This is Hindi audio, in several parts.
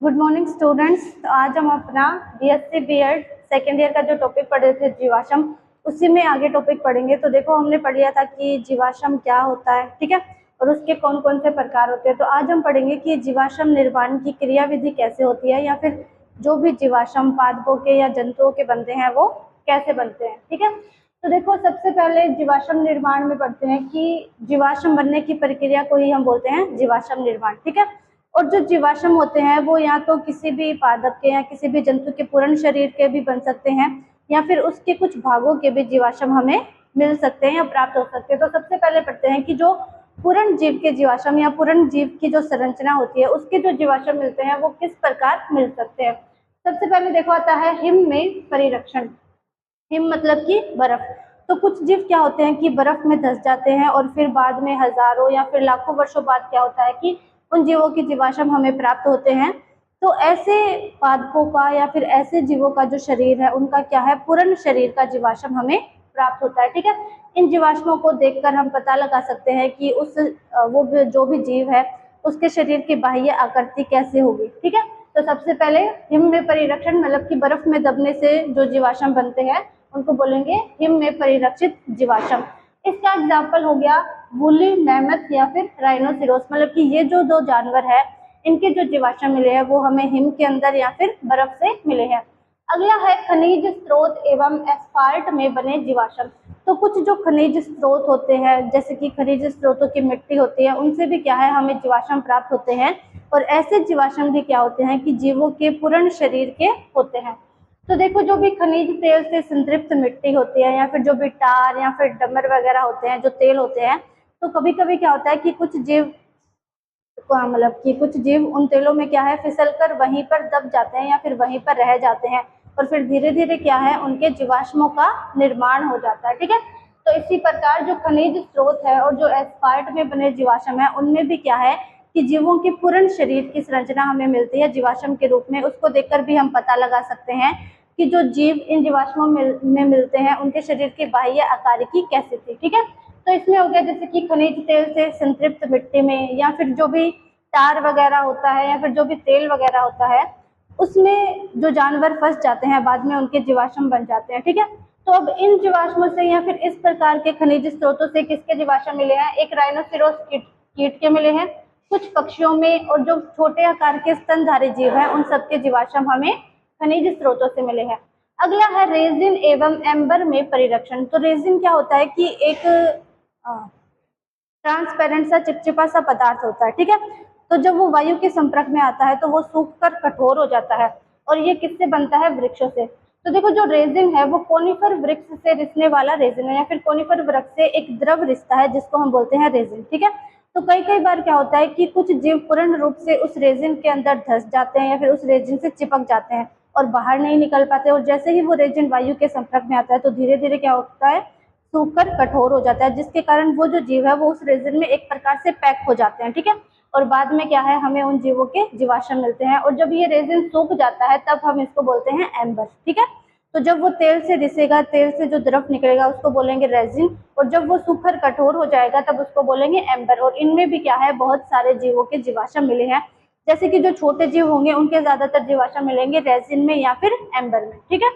Good morning students. तो आज हम अपना बीएससी बीएड सेकेंड ईयर का जो टॉपिक पढ़ रहे थे जीवाश्म, उसी में आगे टॉपिक पढ़ेंगे। तो देखो, हमने पढ़ लिया था कि जीवाश्म क्या होता है, ठीक है, और उसके कौन कौन से प्रकार होते हैं। तो आज हम पढ़ेंगे कि जीवाश्म निर्माण की क्रियाविधि कैसे होती है, या फिर जो भी जीवाश्म पादपों के या जंतुओं के बनते हैं वो कैसे बनते हैं, ठीक है। तो देखो, सबसे पहले जीवाश्म निर्माण में पढ़ते हैं कि जीवाश्म बनने की प्रक्रिया को ही हम बोलते हैं जीवाश्म निर्माण, ठीक है। और जो जीवाश्म होते हैं वो या तो किसी भी पादप के या किसी भी जंतु के पूर्ण शरीर के भी बन सकते हैं, या फिर उसके कुछ भागों के भी जीवाश्म हमें मिल सकते हैं या प्राप्त हो सकते हैं। तो सबसे पहले पढ़ते हैं कि जो पूर्ण जीव के जीवाश्म या पूर्ण जीव की जो संरचना होती है उसके जो जीवाश्म मिलते हैं वो किस प्रकार मिल सकते हैं। सबसे पहले देखो आता है हिम में परिरक्षण। हिम मतलब कि बर्फ। तो कुछ जीव क्या होते हैं कि बर्फ में धंस जाते हैं और फिर बाद में हजारों या फिर लाखों वर्षों बाद क्या होता है कि उन जीवों के जीवाश्म हमें प्राप्त होते हैं। तो ऐसे पादपों का या फिर ऐसे जीवों का जो शरीर है उनका क्या है, पूर्ण शरीर का जीवाश्म हमें प्राप्त होता है, ठीक है। इन जीवाश्मों को देखकर हम पता लगा सकते हैं कि जो भी जीव है उसके शरीर की बाह्य आकृति कैसे होगी, ठीक है। तो सबसे पहले हिम में परिरक्षण मतलब कि बर्फ में दबने से जो जीवाश्म बनते हैं उनको बोलेंगे हिम में परिरक्षित जीवाश्म। इसका एग्जाम्पल हो गया वूली मैमथ या फिर राइनोसिरोस, मतलब कि ये जो दो जानवर है इनके जो जीवाश्म मिले हैं वो हमें हिम के अंदर या फिर बर्फ से मिले हैं। अगला है खनिज स्रोत एवं एस्फाल्ट में बने जीवाश्म। तो कुछ जो खनिज स्रोत होते हैं जैसे कि खनिज स्रोतों की मिट्टी होती है उनसे भी क्या है हमें जीवाश्म प्राप्त होते हैं। और ऐसे जीवाश्म भी क्या होते हैं कि जीवों के पूर्ण शरीर के होते हैं। तो देखो, जो भी खनिज तेल से संतृप्त मिट्टी होती है या फिर जो भी टार या फिर डमर वगैरह होते हैं, जो तेल होते हैं, तो कभी कभी क्या होता है कि कुछ जीव मतलब कि कुछ जीव उन तेलों में क्या है फिसलकर वहीं पर दब जाते हैं या फिर वहीं पर रह जाते हैं, और फिर धीरे धीरे क्या है उनके जीवाश्मों का निर्माण हो जाता है, ठीक है। तो इसी प्रकार जो खनिज स्रोत है और जो एस्फाल्ट में बने जीवाश्म है उनमें भी क्या है कि जीवों की पूर्ण शरीर की संरचना हमें मिलती है जीवाश्म के रूप में। उसको देखकर भी हम पता लगा सकते हैं कि जो जीव इन जीवाश्मों में मिलते हैं उनके शरीर की बाह्य आकारिकी कैसी थी, ठीक है। तो इसमें हो गया जैसे कि खनिज तेल से संतृप्त मिट्टी में, या फिर जो भी टार वगैरह होता है या फिर जो भी तेल वगैरह होता है उसमें जो जानवर फंस जाते हैं बाद में उनके जीवाश्म बन जाते हैं, ठीक है। तो अब इन जीवाश्मों से या फिर इस प्रकार के खनिज स्रोतों से किसके जीवाश्म मिले हैं, एक राइनोसिरोस कीट के मिले हैं, कुछ पक्षियों में, और जो छोटे आकार के स्तनधारी जीव हैं उन सबके जीवाश्म हमें खनिज स्रोतों से मिले हैं। अगला है रेजिन एवं एम्बर में परिरक्षण। तो रेजिन क्या होता है कि एक ट्रांसपेरेंट सा चिपचिपा सा पदार्थ होता है, ठीक है। तो जब वो वायु के संपर्क में आता है तो वो सूखकर कठोर हो जाता है, और ये किससे बनता है, वृक्षों से। तो देखो, जो रेजिन है वो कोनिफर वृक्ष से रिसने वाला रेजिन है, या फिर कोनिफर वृक्ष से एक द्रव रिश्ता है जिसको हम बोलते हैं रेजिन, ठीक है। तो कई कई बार क्या होता है कि कुछ जीव पूर्ण रूप से उस रेजिन के अंदर धंस जाते हैं या फिर उस रेजिन से चिपक जाते हैं और बाहर नहीं निकल पाते, और जैसे ही वो रेजिन वायु के संपर्क में आता है तो धीरे धीरे क्या होता है, सूखकर कठोर हो जाता है, जिसके कारण वो जो जीव है वो उस रेजिन में एक प्रकार से पैक हो जाते हैं, ठीक है। और बाद में क्या है हमें उन जीवों के जीवाश्म मिलते हैं, और जब ये रेजिन सूख जाता है तब हम इसको बोलते हैं एम्बर, ठीक है। तो जब वो तेल से रिसेगा, तेल से जो द्रव निकलेगा उसको बोलेंगे रेजिन, और जब वो सूखकर कठोर हो जाएगा तब उसको बोलेंगे एम्बर। और इनमें भी क्या है बहुत सारे जीवों के जीवाश्म मिले हैं, जैसे कि जो छोटे जीव होंगे उनके ज्यादातर जीवाश्म मिलेंगे रेजिन में या फिर एम्बर में, ठीक है।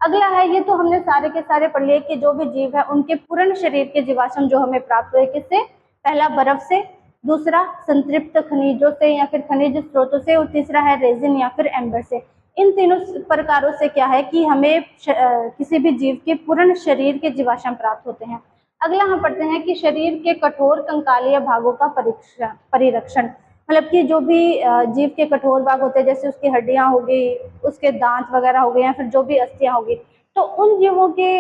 अगला है, ये तो हमने सारे के सारे पढ़ लिए कि जो भी जीव है उनके पूर्ण शरीर के जीवाश्म जो हमें प्राप्त हुए किससे, पहला बर्फ से, दूसरा संतृप्त खनिजों से या फिर खनिज स्रोतों से, और तीसरा है रेजिन या फिर एम्बर से। इन तीनों प्रकारों से क्या है कि हमें किसी भी जीव के पूर्ण शरीर के जीवाश्म प्राप्त होते हैं। अगला हम पढ़ते हैं कि शरीर के कठोर कंकालीय भागों का परिरक्षण, मतलब कि जो भी जीव के कठोर भाग होते हैं जैसे उसकी हड्डियां हो गई, उसके दांत वगैरह हो गए, या फिर जो भी अस्थियां होगी, तो उन जीवों के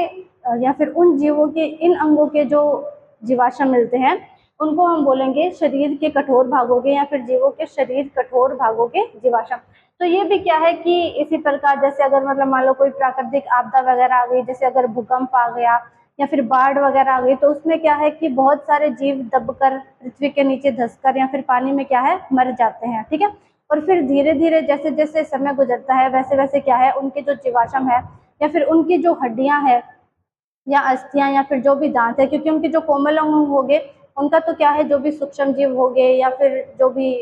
या फिर उन जीवों के इन अंगों के जो जीवाश्म मिलते हैं उनको हम बोलेंगे शरीर के कठोर भागों के, या फिर जीवों के शरीर कठोर भागों के जीवाश्म। तो ये भी क्या है कि इसी प्रकार जैसे अगर मतलब मान लो कोई प्राकृतिक आपदा वगैरह आ गई, जैसे अगर भूकंप आ गया या फिर बाढ़ वगैरह आ गई, तो उसमें क्या है कि बहुत सारे जीव दबकर पृथ्वी के नीचे धंसकर या फिर पानी में क्या है मर जाते हैं, ठीक है। और फिर धीरे धीरे जैसे जैसे समय गुजरता है वैसे वैसे क्या है उनके जो जीवाश्म है या फिर उनकी जो हड्डियां है या अस्थियां या फिर जो भी दांत है, क्योंकि उनके जो कोमल अंग हो गए उनका तो क्या है जो भी सूक्ष्म जीव हो गए या फिर जो भी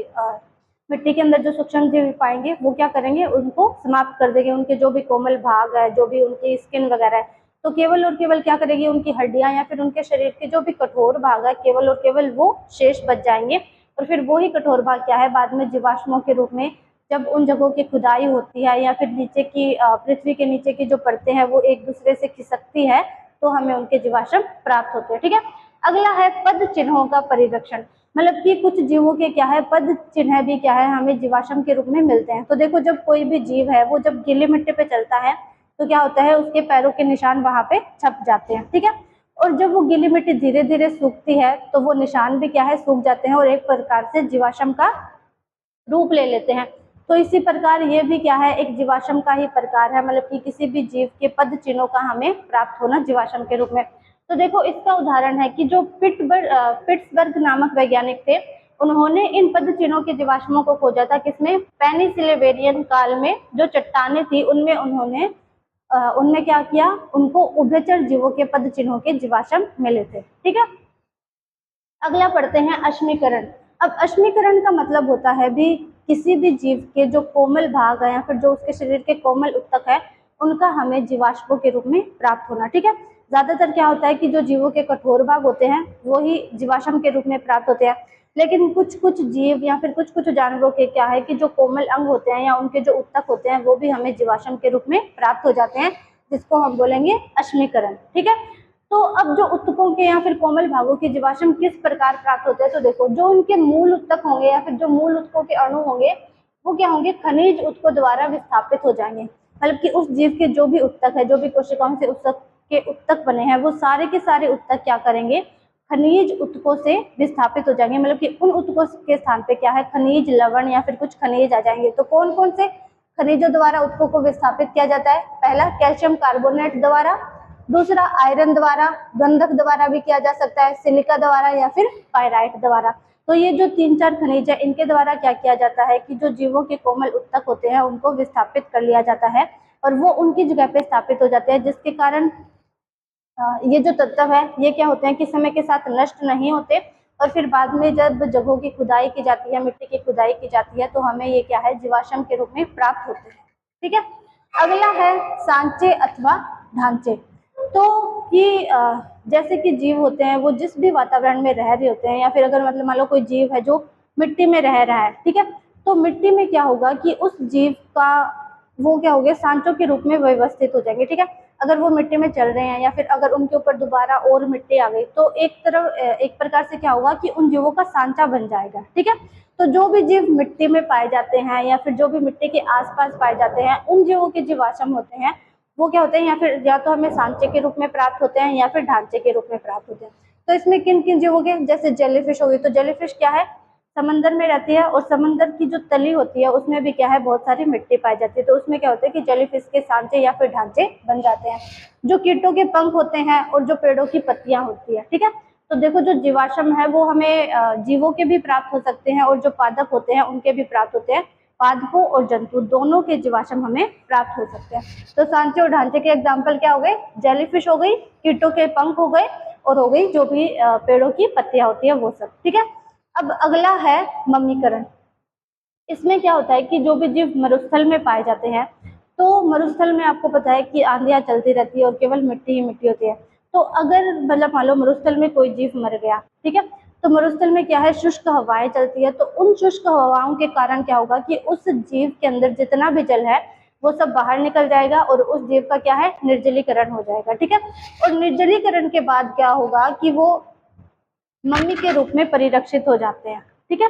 मिट्टी के अंदर जो सूक्ष्म जीव पाएंगे वो क्या करेंगे, उनको समाप्त कर देंगे, उनके जो भी कोमल भाग है, जो भी उनकी स्किन वगैरह है, तो केवल और केवल क्या करेगी, उनकी हड्डियां या फिर उनके शरीर के जो भी कठोर भाग है केवल और केवल वो शेष बच जाएंगे। और फिर वो ही कठोर भाग क्या है, बाद में जीवाश्मों के रूप में जब उन जगहों की खुदाई होती है या फिर नीचे की पृथ्वी के नीचे की जो परतें हैं वो एक दूसरे से खिसकती है, तो हमें उनके जीवाश्म प्राप्त होते हैं। ठीक है, अगला है पद चिन्हों का परिरक्षण। मतलब कि कुछ जीवों के क्या है, पद चिन्ह भी क्या है, हमें जीवाश्म के रूप में मिलते हैं। तो देखो, जब कोई भी जीव है वो जब गीली मिट्टी पे चलता है तो क्या होता है, उसके पैरों के निशान वहां पे छप जाते हैं। ठीक है, और जब वो गीली मिट्टी धीरे धीरे सूखती है तो वो निशान भी क्या है, सूख जाते हैं और एक प्रकार से जीवाश्म का रूप ले लेते हैं। तो इसी प्रकार ये भी क्या है, एक जीवाश्म का ही प्रकार है, मतलब कि किसी भी जीव के पद चिन्हों का हमें प्राप्त होना जीवाश्म के रूप में। तो देखो, इसका उदाहरण है कि जो पिट्सबर्ग नामक वैज्ञानिक थे, उन्होंने इन पद चिन्हों के जीवाश्मों को खोजा था किसमें, पेनिसिलिवेरियन काल में जो चट्टानें थी उनमें उन्होंने उनमें क्या किया, उनको उभयचर जीवों के पद चिन्हों के जीवाश्म मिले थे। ठीक है, अगला पढ़ते हैं अश्मीकरण। अब अश्मीकरण का मतलब होता है भी किसी भी जीव के जो कोमल भाग है या फिर जो उसके शरीर के कोमल उत्तक है उनका हमें जीवाश्मों के रूप में प्राप्त होना। ठीक है, ज्यादातर क्या होता है कि जो जीवों के कठोर भाग होते हैं वो ही जीवाश्म के रूप में प्राप्त होते हैं, लेकिन कुछ कुछ जीव या फिर कुछ कुछ जानवरों के क्या है कि जो कोमल अंग होते हैं या उनके जो उत्तक होते हैं वो भी हमें जीवाश्म के रूप में प्राप्त हो जाते हैं, जिसको हम बोलेंगे अश्मीकरण। ठीक है, तो अब जो उत्तकों के या फिर कोमल भागों के जीवाश्म किस प्रकार प्राप्त होते हैं, तो देखो, जो उनके मूल उत्तक होंगे या फिर जो मूल उत्तकों के अणु होंगे वो क्या होंगे, खनिज उत्तकों द्वारा विस्थापित हो जाएंगे। मतलब कि उस जीव के जो भी उत्तक है, जो भी कोशिकाओं से उत्तक के उत्तक बने हैं वो सारे के सारे उत्तक क्या करेंगे, खनिज उत्तकों से विस्थापित हो जाएंगे। मतलब कि उन उत्तकों के स्थान पे क्या है, खनिज लवण या फिर कुछ खनिज आ जाएंगे। तो कौन कौन से खनिजों द्वारा उत्तकों को विस्थापित किया जाता है, पहला कैल्शियम कार्बोनेट द्वारा, दूसरा आयरन द्वारा, गंधक द्वारा भी किया जा सकता है, सिलिका द्वारा या फिर पायराइट द्वारा। तो ये जो 3-4 खनिज है इनके द्वारा क्या किया जाता है कि जो जीवों के कोमल उत्तक होते हैं उनको विस्थापित कर लिया जाता है और वो उनकी जगह पे स्थापित हो जाते हैं, जिसके कारण ये जो तत्व है ये क्या होते हैं कि समय के साथ नष्ट नहीं होते और फिर बाद में जब जगहों की खुदाई की जाती है, मिट्टी की खुदाई की जाती है तो हमें ये क्या है, जीवाश्म के रूप में प्राप्त होते हैं। ठीक है, अगला है सांचे अथवा ढांचे। तो कि जैसे कि जीव होते हैं वो जिस भी वातावरण में रह रहे होते हैं या फिर अगर मतलब मान लो कोई जीव है जो मिट्टी में रह रहा है, ठीक है, तो मिट्टी में क्या होगा कि उस जीव का वो क्या हो गया, सांचों के रूप में व्यवस्थित हो जाएंगे। ठीक है, अगर वो मिट्टी में चल रहे हैं या फिर अगर उनके ऊपर दोबारा और मिट्टी आ गई तो एक प्रकार से क्या होगा कि उन जीवों का सांचा बन जाएगा। ठीक है, तो जो भी जीव मिट्टी में पाए जाते हैं या फिर जो भी मिट्टी के आसपास पाए जाते हैं उन जीवों के जीवाश्म होते हैं वो क्या होते हैं, या तो हमें सांचे के रूप में प्राप्त होते हैं या फिर ढांचे के रूप में प्राप्त होते हैं। तो इसमें किन किन जीवों के, जैसे जेलीफिश होगी, तो जेलीफिश क्या है, समंदर में रहती है और समंदर की जो तली होती है उसमें भी क्या है, बहुत सारी मिट्टी पाई जाती है। तो उसमें क्या होता है कि जेलीफिश के सांचे या फिर ढांचे बन जाते हैं। जो कीटों के पंख होते हैं और जो पेड़ों की पत्तियां होती है, ठीक है, तो देखो जो जीवाश्म है वो हमें जीवों के भी प्राप्त हो सकते हैं और जो पादप होते हैं उनके भी प्राप्त होते हैं। पादपों और जंतु दोनों के जीवाश्म हमें प्राप्त हो सकते हैं। तो सांचे और ढांचे के एग्जाम्पल क्या हो गए, जेलीफिश हो गई, कीटों के पंख हो गए और हो गई जो भी पेड़ों की पत्तियां होती है वो सब। ठीक है, अब अगला है मम्मीकरण। इसमें क्या होता है कि जो भी जीव मरुस्थल में पाए जाते हैं, तो मरुस्थल में आपको पता है कि आंधियां चलती रहती है और केवल मिट्टी ही मिट्टी होती है। तो अगर मतलब मान लो मरुस्थल में कोई जीव मर गया, ठीक है, तो मरुस्थल में क्या है, शुष्क हवाएं चलती है। तो उन शुष्क हवाओं के कारण क्या होगा कि उस जीव के अंदर जितना भी जल है वो सब बाहर निकल जाएगा और उस जीव का क्या है, निर्जलीकरण हो जाएगा। ठीक है, और निर्जलीकरण के बाद क्या होगा कि वो मम्मी के रूप में परिरक्षित हो जाते हैं। ठीक है,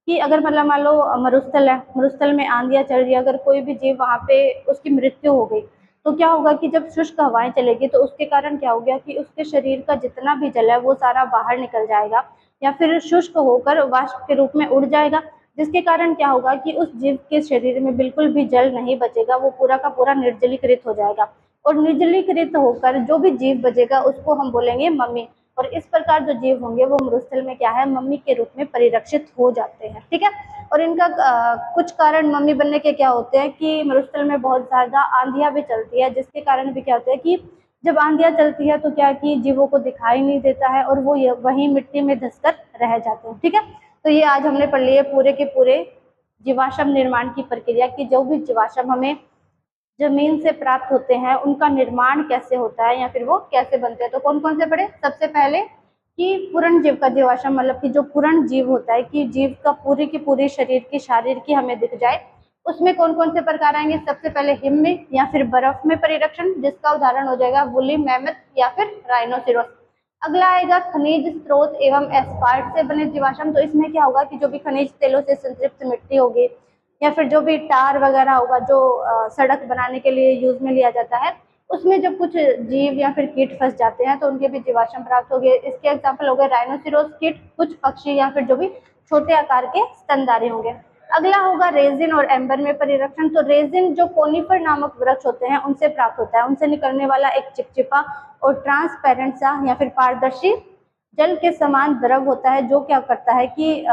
कि अगर मतलब मान लो मरुस्थल है, मरुस्थल में आंधियां चल रही है, अगर कोई भी जीव वहां पे उसकी मृत्यु हो गई तो क्या होगा कि जब शुष्क हवाएं चलेगी तो उसके कारण क्या हो गया कि उसके शरीर का जितना भी जल है वो सारा बाहर निकल जाएगा या फिर शुष्क होकर वाष्प के रूप में उड़ जाएगा, जिसके कारण क्या होगा कि उस जीव के शरीर में बिल्कुल भी जल नहीं बचेगा, वो पूरा का पूरा निर्जलीकृत हो जाएगा और निर्जलीकृत होकर जो भी जीव बचेगा उसको हम बोलेंगे मम्मी। और इस प्रकार जो जीव होंगे वो मरुस्थल में क्या है, मम्मी के रूप में परिरक्षित हो जाते हैं। ठीक है, और इनका कुछ कारण मम्मी बनने के क्या होते हैं कि मरुस्थल में बहुत ज्यादा आंधियां भी चलती है, जिसके कारण भी क्या होता है कि जब आंधियां चलती है तो क्या कि जीवों को दिखाई नहीं देता है और वो वहीं मिट्टी में धंसकर रह जाते हैं। ठीक है, तो ये आज हमने पढ़ लिए पूरे के पूरे जीवाश्म निर्माण की प्रक्रिया की जो भी जीवाश्म हमें जमीन से प्राप्त होते हैं उनका निर्माण कैसे होता है या फिर वो कैसे बनते हैं। तो कौन कौन से पढ़े? सबसे पहले कि पूर्ण जीव का जीवाश्म, मतलब कि जो पूर्ण जीव होता है कि जीव का पूरी की पूरी शरीर की हमें दिख जाए, उसमें कौन कौन से प्रकार आएंगे? सबसे पहले हिम में या फिर बर्फ में परिरक्षण, जिसका उदाहरण हो जाएगा वुली मैमथ या फिर राइनोसिरोस। अगला आएगा खनिज स्रोत एवं एस्फाल्ट से बने जीवाश्म। तो इसमें क्या होगा कि जो भी खनिज तेलों से संतृप्त मिट्टी होगी या फिर जो भी टार वगैरह होगा जो सड़क बनाने के लिए यूज में लिया जाता है, उसमें जब कुछ जीव या फिर कीट फंस जाते हैं तो उनके भी जीवाश्म प्राप्त हो गए। इसके एग्जाम्पल हो गए राइनोसिरोस कीट, कुछ पक्षी या फिर जो भी छोटे आकार के स्तनधारी होंगे। अगला होगा रेजिन और एम्बर में परिरक्षण। तो रेजिन जो कोनिफर नामक वृक्ष होते हैं उनसे प्राप्त होता है। उनसे निकलने वाला एक चिपचिपा और ट्रांसपेरेंट सा या फिर पारदर्शी जल के समान द्रव होता है, जो क्या करता है कि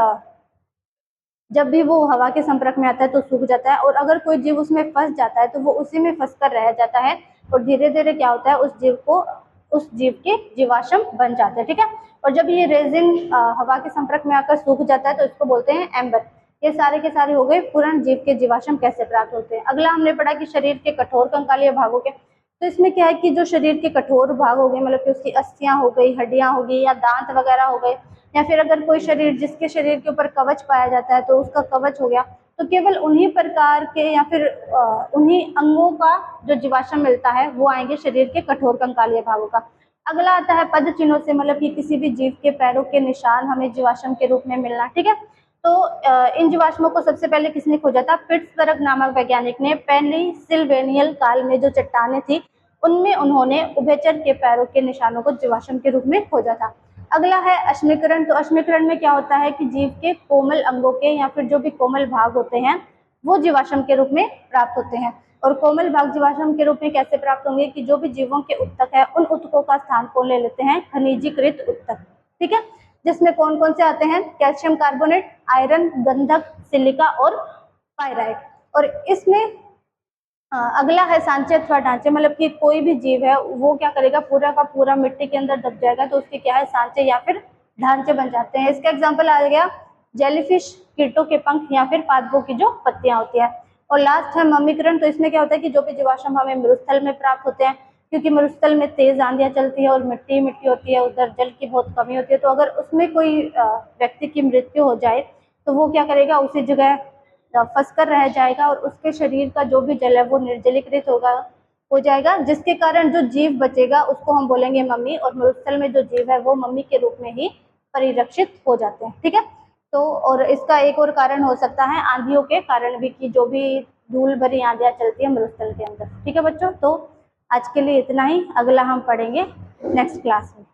जब भी वो हवा के संपर्क में आता है तो सूख जाता है, और अगर कोई जीव उसमें फंस जाता है तो वो उसी में फंस कर रह जाता है और धीरे धीरे क्या होता है उस जीव के जीवाश्म बन जाते हैं। ठीक है, और जब ये रेजिन हवा के संपर्क में आकर सूख जाता है तो इसको बोलते हैं एम्बर। ये सारे के सारे हो गए पूर्ण जीव के जीवाश्म कैसे प्राप्त होते हैं। अगला हमने पढ़ा कि शरीर के कठोर कंकालीय भागों के। तो इसमें क्या है कि जो शरीर के कठोर भाग हो गए, मतलब कि उसकी अस्थियां हो गई, हड्डियां हो गई या दांत वगैरह हो गए, या फिर अगर कोई शरीर जिसके शरीर के ऊपर कवच पाया जाता है तो उसका कवच हो गया, तो केवल उन्हीं प्रकार के या फिर उन्हीं अंगों का जो जीवाश्म मिलता है वो आएंगे शरीर के कठोर कंकालीय भागों का। अगला आता है पद चिन्हों से, मतलब कि किसी भी जीव के पैरों के निशान हमें जीवाश्म के रूप में मिलना। ठीक है, तो इन जीवाश्मों को सबसे पहले किसने खोजा था? पिट्सबर्ग नामक वैज्ञानिक ने पेनिसिल्वेनियल काल में जो चट्टानें थी उनमें उन्होंने उभयचर के पैरों के निशानों को जीवाश्म के रूप में खोजा था। अगला है अश्मीकरण। तो अश्मीकरण में क्या होता है कि जीव के कोमल अंगों के या फिर जो भी कोमल भाग होते हैं वो जीवाश्म के रूप में प्राप्त होते हैं। और कोमल भाग जीवाश्म के रूप में कैसे प्राप्त होंगे कि जो भी जीवों के उत्तक है उन उत्तकों का स्थान कौन ले लेते हैं? खनिजीकृत उत्तक। ठीक है, जिसमें कौन कौन से आते हैं? कैल्शियम कार्बोनेट, आयरन, गंधक, सिलिका और पायराइट। और इसमें अगला है सांचे अथवा ढांचे, मतलब कि कोई भी जीव है वो क्या करेगा, पूरा का पूरा मिट्टी के अंदर दब जाएगा तो उसके क्या है, सांचे या फिर ढांचे बन जाते हैं। इसका एग्जांपल आ गया जेलीफिश, कीटों के पंख या फिर पादपों की जो पत्तियां होती है। और लास्ट है मम्मीकरण। तो इसमें क्या होता है कि जो भी जीवाश्म हमें मरुस्थल में प्राप्त होते हैं, क्योंकि मरुस्थल में तेज आंधियां चलती है और मिट्टी मिट्टी होती है, उधर जल की बहुत कमी होती है, तो अगर उसमें कोई व्यक्ति की मृत्यु हो जाए तो वो क्या करेगा, उसी जगह फंस कर रह जाएगा और उसके शरीर का जो भी जल है वो निर्जलीकृत हो जाएगा, जिसके कारण जो जीव बचेगा उसको हम बोलेंगे मम्मी, और मरुस्थल में जो जीव है वो मम्मी के रूप में ही परिरक्षित हो जाते हैं। ठीक है, तो और इसका एक और कारण हो सकता है आंधियों के कारण भी, कि जो भी धूल भरी आंधियां चलती है मरुस्थल के अंदर। ठीक है बच्चों, तो आज के लिए इतना ही, अगला हम पढ़ेंगे नेक्स्ट क्लास में।